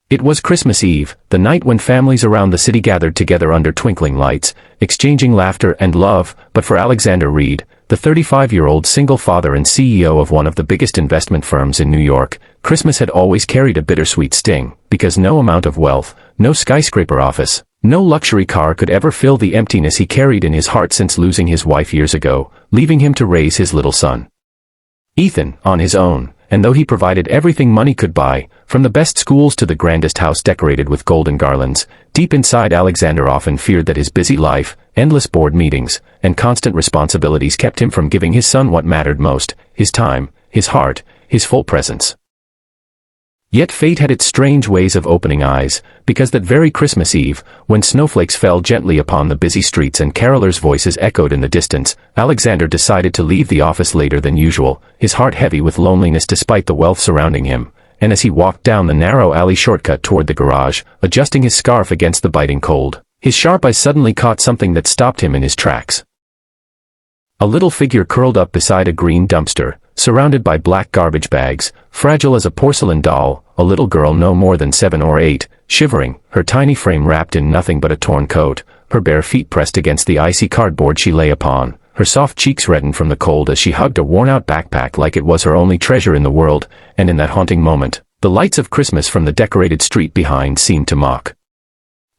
It was Christmas Eve, the night when families around the city gathered together under twinkling lights, exchanging laughter and love. But for Alexander Reed, the 35-year-old single father and CEO of one of the biggest investment firms in New York, Christmas had always carried a bittersweet sting, because no amount of wealth, no skyscraper office, no luxury car could ever fill the emptiness he carried in his heart since losing his wife years ago, leaving him to raise his little son, Ethan, on his own. And though he provided everything money could buy, from the best schools to the grandest house decorated with golden garlands, deep inside Alexander often feared that his busy life, endless board meetings, and constant responsibilities kept him from giving his son what mattered most: his time, his heart, his full presence. Yet fate had its strange ways of opening eyes, because that very Christmas Eve, when snowflakes fell gently upon the busy streets and carolers' voices echoed in the distance, Alexander decided to leave the office later than usual, his heart heavy with loneliness despite the wealth surrounding him. And as he walked down the narrow alley shortcut toward the garage, adjusting his scarf against the biting cold, his sharp eyes suddenly caught something that stopped him in his tracks. A little figure curled up beside a green dumpster, surrounded by black garbage bags, fragile as a porcelain doll, a little girl no more than 7 or 8, shivering, her tiny frame wrapped in nothing but a torn coat, her bare feet pressed against the icy cardboard she lay upon, her soft cheeks reddened from the cold as she hugged a worn-out backpack like it was her only treasure in the world. And in that haunting moment, the lights of Christmas from the decorated street behind seemed to mock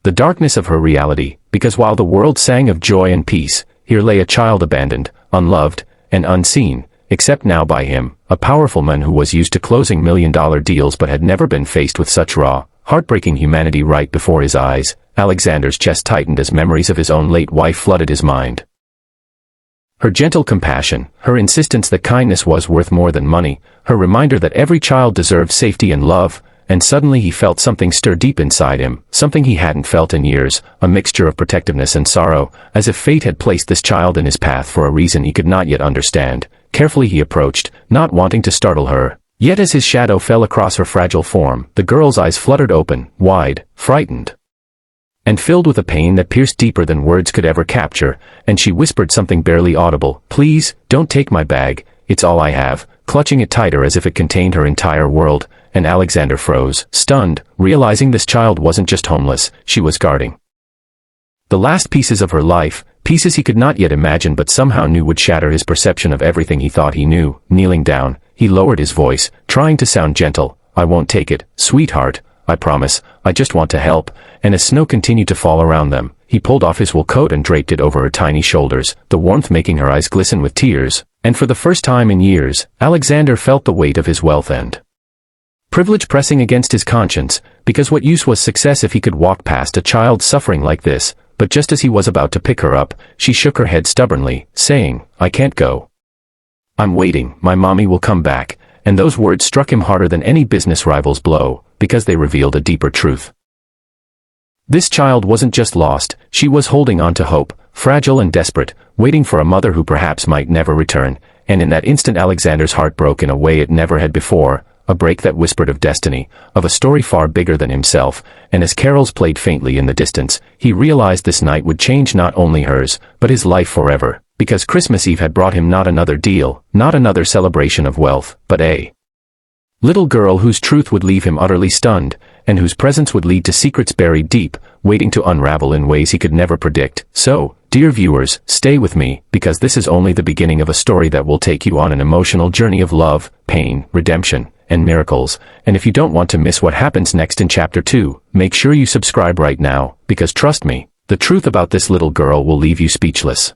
the darkness of her reality, because while the world sang of joy and peace, here lay a child abandoned, unloved, and unseen, except now by him, a powerful man who was used to closing million-dollar deals but had never been faced with such raw, heartbreaking humanity right before his eyes. Alexander's chest tightened as memories of his own late wife flooded his mind. Her gentle compassion, her insistence that kindness was worth more than money, her reminder that every child deserved safety and love. And suddenly he felt something stir deep inside him, something he hadn't felt in years, a mixture of protectiveness and sorrow, as if fate had placed this child in his path for a reason he could not yet understand. Carefully he approached, not wanting to startle her. Yet as his shadow fell across her fragile form, the girl's eyes fluttered open, wide, frightened, and filled with a pain that pierced deeper than words could ever capture, and she whispered something barely audible. "Please, don't take my bag, it's all I have," clutching it tighter as if it contained her entire world. And Alexander froze, stunned, realizing this child wasn't just homeless, she was guarding the last pieces of her life, pieces he could not yet imagine but somehow knew would shatter his perception of everything he thought he knew. Kneeling down, he lowered his voice, trying to sound gentle. "I won't take it, sweetheart, I promise, I just want to help." And as snow continued to fall around them, he pulled off his wool coat and draped it over her tiny shoulders, the warmth making her eyes glisten with tears. And for the first time in years, Alexander felt the weight of his wealth and privilege pressing against his conscience, because what use was success if he could walk past a child suffering like this? But just as he was about to pick her up, she shook her head stubbornly, saying, "I can't go. I'm waiting, my mommy will come back." And those words struck him harder than any business rival's blow, because they revealed a deeper truth. This child wasn't just lost, she was holding on to hope, fragile and desperate, waiting for a mother who perhaps might never return. And in that instant Alexander's heart broke in a way it never had before. A break that whispered of destiny, of a story far bigger than himself. And as carols played faintly in the distance, he realized this night would change not only hers, but his life forever. Because Christmas Eve had brought him not another deal, not another celebration of wealth, but a little girl whose truth would leave him utterly stunned, and whose presence would lead to secrets buried deep, waiting to unravel in ways he could never predict. So, dear viewers, stay with me, because this is only the beginning of a story that will take you on an emotional journey of love, pain, redemption, and miracles. And if you don't want to miss what happens next in Chapter 2, make sure you subscribe right now, because trust me, the truth about this little girl will leave you speechless.